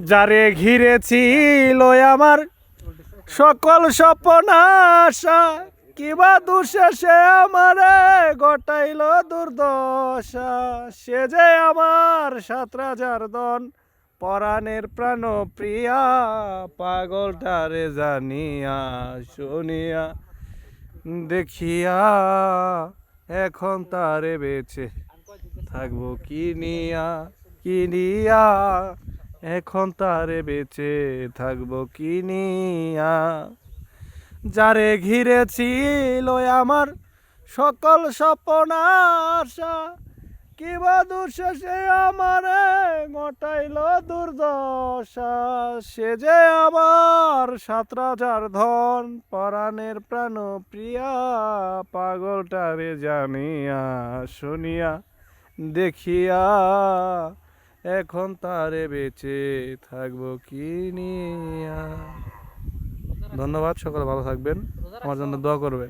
যারে ঘিরেছিল আমার সকল স্বপ্ন আশা, কিবা দুঃশেষে আমারে ঘটাইল দুর্দশা। সে যে আমার ৭ রাজার ধন, পরাণের প্রাণ প্রিয়া, পাগলটারে জানিয়া শুনিয়া দেখিয়া, এখন তারে বেঁচে থাকবো কিনিয়া, এখন তারে বেঁচে থাকবো কিনিয়া। যারে ঘিরেছিল আমার সকল স্বপ্ন আশা, কিবা দুঃশেষে আমারে ঘটাইল দুর্দশা। সে যে আমার ৭ রাজার ধন, পরাণের প্রাণ প্রিয়া, পাগলটারে জানিয়া শুনিয়া দেখিয়া, এখন তারে বেঁচে থাকবো কিনিয়া। ধন্যবাদ, সকলে ভালো থাকবেন, আমার জন্য দোয়া করবেন।